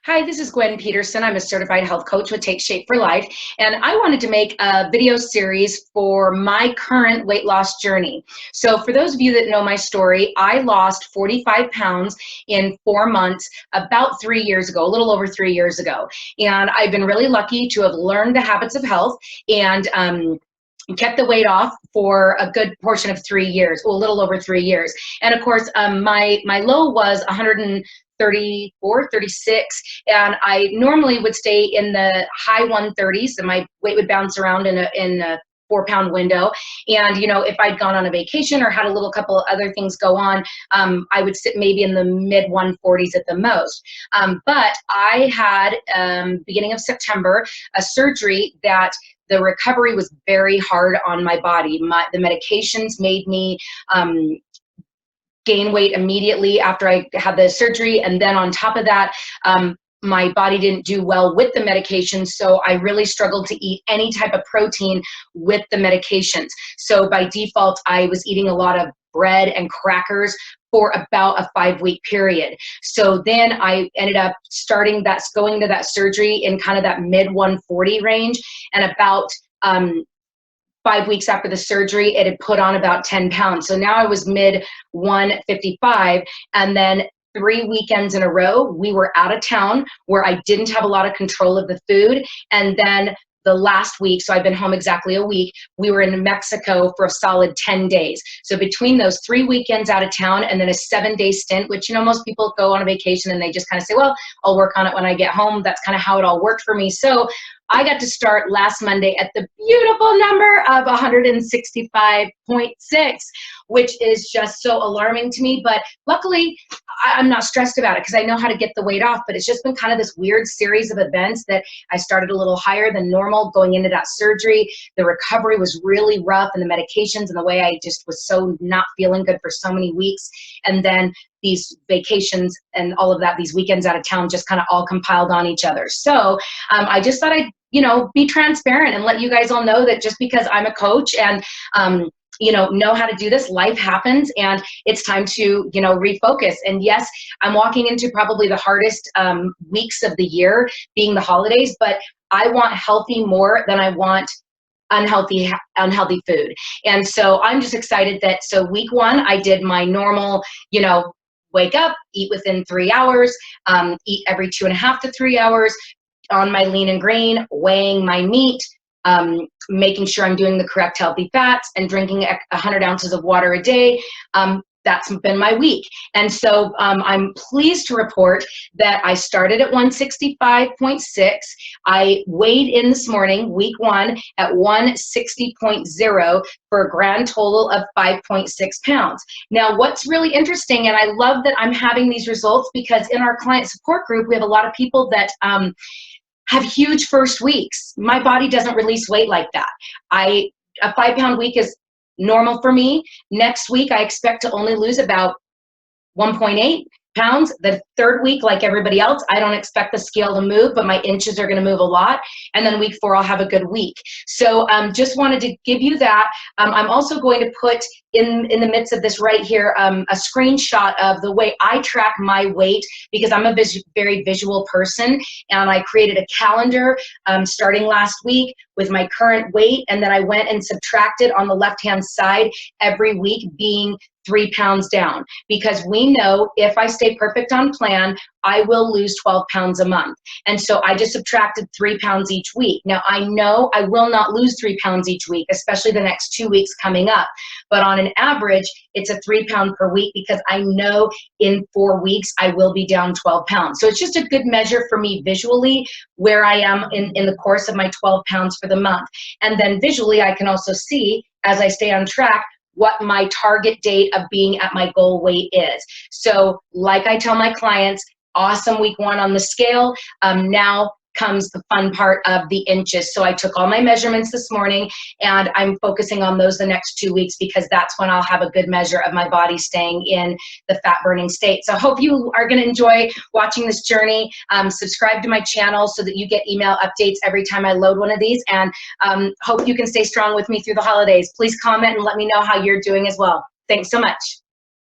Hi, this is Gwen Peterson. I'm a certified health coach with Take Shape for Life, and I wanted to make a video series for my current weight loss journey. So for those of you that know my story, I lost 45 pounds in 4 months about 3 years ago, a little over 3 years ago. And I've been really lucky to have learned the habits of health and kept the weight off for a good portion of 3 years, well, a little over 3 years. And of course, my low was 134, 36, and I normally would stay in the high 130s, and my weight would bounce around in a 4 pound window. And if I'd gone on a vacation or had a little couple of other things go on, I would sit maybe in the mid 140s at the most. But I had beginning of September a surgery that the recovery was very hard on my body. The medications made me gain weight immediately after I had the surgery. And then on top of that, my body didn't do well with the medications, so I really struggled to eat any type of protein with the medications. So by default, I was eating a lot of bread and crackers for about a 5-week period. So then I ended up going to that surgery in kind of that mid 140 range, and about 5 weeks after the surgery, it had put on about 10 pounds. So now I was mid 155, and then 3 weekends in a row, we were out of town where I didn't have a lot of control of the food. And then the last week, so I've been home exactly a week, we were in Mexico for a solid 10 days. So between those 3 weekends out of town and then a 7-day stint, which, most people go on a vacation and they just kind of say, well, I'll work on it when I get home. That's kind of how it all worked for me. So I got to start last Monday at the beautiful number of 165.6, which is just so alarming to me. But luckily, I'm not stressed about it because I know how to get the weight off. But it's just been kind of this weird series of events that I started a little higher than normal going into that surgery. The recovery was really rough, and the medications and the way I just was so not feeling good for so many weeks. And then these vacations and all of that, these weekends out of town just kind of all compiled on each other. So I just thought I'd be transparent and let you guys all know that just because I'm a coach and know how to do this, life happens, and it's time to refocus. And yes, I'm walking into probably the hardest weeks of the year, being the holidays, but I want healthy more than I want unhealthy food. And so I'm just excited that, so week 1, I did my normal, wake up, eat within 3 hours, eat every 2.5 to 3 hours, on my lean and grain, weighing my meat, making sure I'm doing the correct healthy fats, and drinking 100 ounces of water a day. That's been my week. And so I'm pleased to report that I started at 165.6. I weighed in this morning, week 1, at 160.0 for a grand total of 5.6 pounds. Now, what's really interesting, and I love that I'm having these results, because in our client support group, we have a lot of people that have huge first weeks. My body doesn't release weight like that. A 5-pound week is normal for me. Next week, I expect to only lose about 1.8 pounds. The third week, like everybody else, I don't expect the scale to move, but my inches are going to move a lot. And then week 4, I'll have a good week. So just wanted to give you that. I'm also going to put in the midst of this right here a screenshot of the way I track my weight, because I'm a very visual person, and I created a calendar starting last week with my current weight, and then I went and subtracted on the left-hand side every week, being 3 pounds down, because we know if I stay perfect on plan, I will lose 12 pounds a month. And so I just subtracted 3 pounds each week. Now, I know I will not lose 3 pounds each week, especially the next 2 weeks coming up. But on an average, it's a 3 pound per week, because I know in 4 weeks, I will be down 12 pounds. So it's just a good measure for me visually where I am in the course of my 12 pounds for the month. And then visually, I can also see, as I stay on track, what my target date of being at my goal weight is. So like I tell my clients, awesome week 1 on the scale. Now comes the fun part of the inches. So I took all my measurements this morning, and I'm focusing on those the next 2 weeks, because that's when I'll have a good measure of my body staying in the fat burning state. So I hope you are going to enjoy watching this journey. Subscribe to my channel so that you get email updates every time I load one of these, and hope you can stay strong with me through the holidays. Please comment and let me know how you're doing as well. Thanks so much.